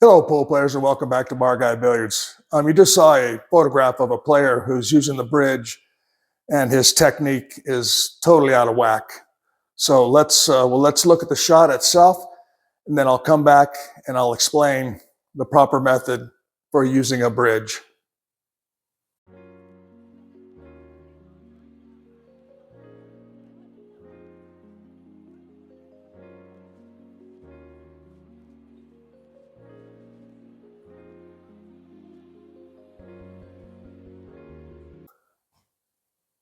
Hello, pool players, and welcome back to Bar Guy Billiards. You just saw a photograph of a player who's using the bridge, and his technique is totally out of whack. So let's look at the shot itself, and then I'll come back and I'll explain the proper method for using a bridge.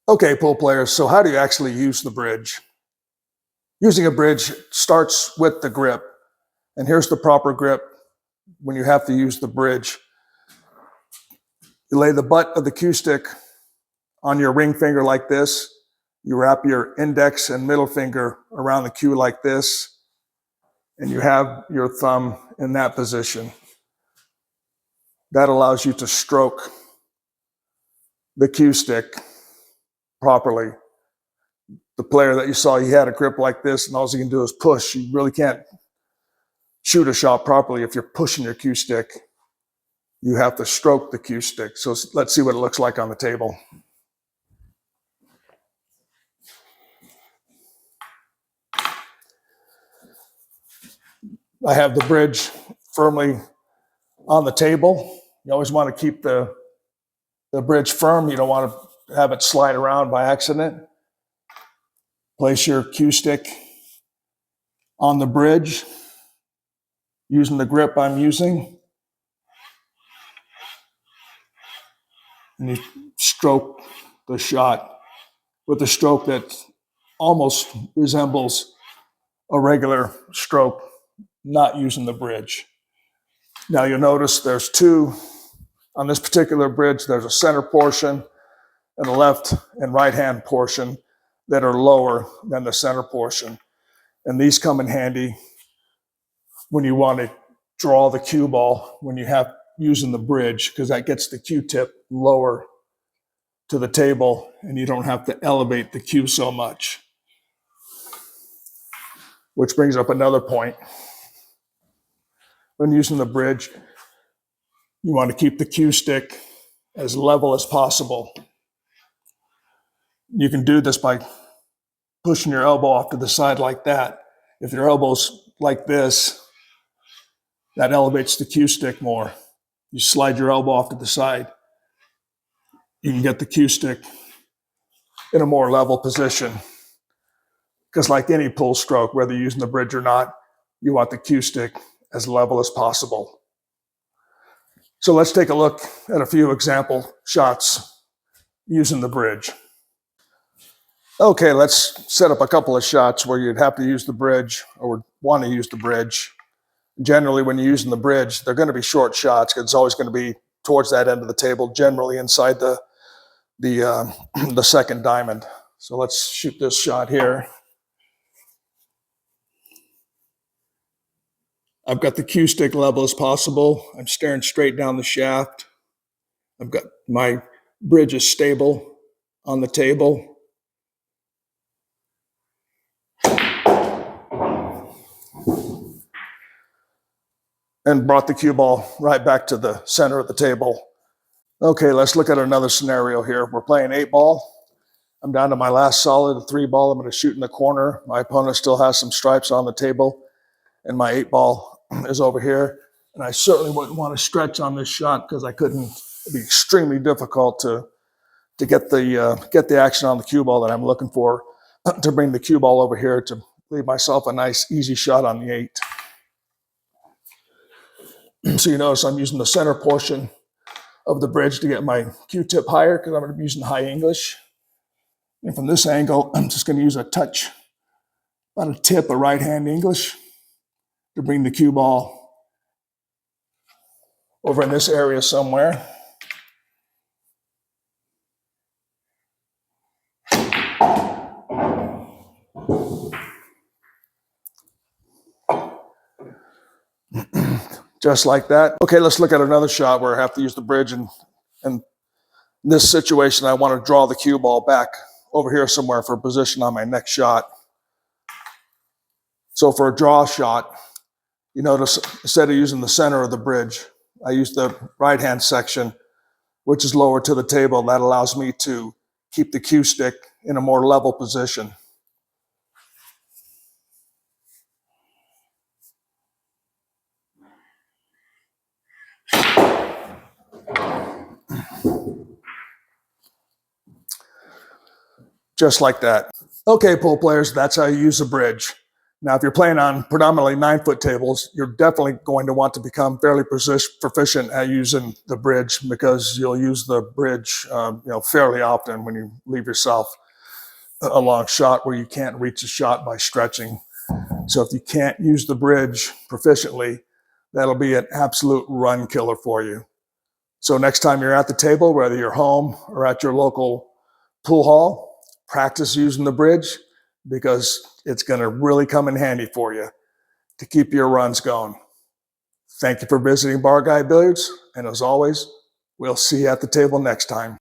Okay, pool players, so how do you actually use the bridge? Using a bridge starts with the grip, and here's the proper grip when you have to use the bridge. You lay the butt of the cue stick on your ring finger like this. You wrap your index and middle finger around the cue like this, and you have your thumb in that position. That allows you to stroke the cue stick properly. The player that you saw, he had a grip like this, and all he can do is push. You really can't shoot a shot properly if you're pushing your cue stick. You have to stroke the cue stick. So let's see what it looks like on the table. I have the bridge firmly on the table. You always want to keep the bridge firm. You don't want to have it slide around by accident. Place your cue stick on the bridge using the grip I'm using. And you stroke the shot with a stroke that almost resembles a regular stroke, not using the bridge. Now you'll notice there's two on this particular bridge. There's a center portion and a left and right hand portion that are lower than the center portion. And these come in handy when you want to draw the cue ball when you have using the bridge, because that gets the cue tip lower to the table and you don't have to elevate the cue so much. Which brings up another point. When using the bridge, you want to keep the cue stick as level as possible. You can do this by pushing your elbow off to the side like that. If your elbow's like this, that elevates the cue stick more. You slide your elbow off to the side, you can get the cue stick in a more level position. Because like any pull stroke, whether you're using the bridge or not, you want the cue stick as level as possible. So let's take a look at a few example shots using the bridge. Okay, let's set up a couple of shots where you'd have to use the bridge or would want to use the bridge. Generally, when you're using the bridge, they're going to be short shots because it's always going to be towards that end of the table, generally inside the second diamond. So let's shoot this shot here. I've got the cue stick level as possible. I'm staring straight down the shaft. I've got my bridge is stable on the table. And brought the cue ball right back to the center of the table. Okay, let's look at another scenario here. We're playing 8-ball. I'm down to my last solid, a 3-ball. I'm going to shoot in the corner. My opponent still has some stripes on the table, and my 8-ball is over here. And I certainly wouldn't want to stretch on this shot because I couldn't. It'd be extremely difficult to get the action on the cue ball that I'm looking for to bring the cue ball over here to leave myself a nice easy shot on the 8. So you notice I'm using the center portion of the bridge to get my cue tip higher because I'm going to be using high English. And from this angle, I'm just going to use a touch, about a tip of right hand English to bring the cue ball over in this area somewhere. Just like that. Okay, let's look at another shot where I have to use the bridge. And in this situation, I want to draw the cue ball back over here somewhere for a position on my next shot. So for a draw shot, You notice instead of using the center of the bridge, I use the right-hand section, which is lower to the table. That allows me to keep the cue stick in a more level position. Just like that. Okay, pool players, that's how you use a bridge. Now, if you're playing on predominantly 9-foot tables, you're definitely going to want to become fairly proficient at using the bridge, because you'll use the bridge fairly often when you leave yourself a long shot where you can't reach the shot by stretching. So if you can't use the bridge proficiently, that'll be an absolute run killer for you. So next time you're at the table, whether you're home or at your local pool hall, practice using the bridge, because it's going to really come in handy for you to keep your runs going. Thank you for visiting Bar Guy Billiards, and as always, we'll see you at the table next time.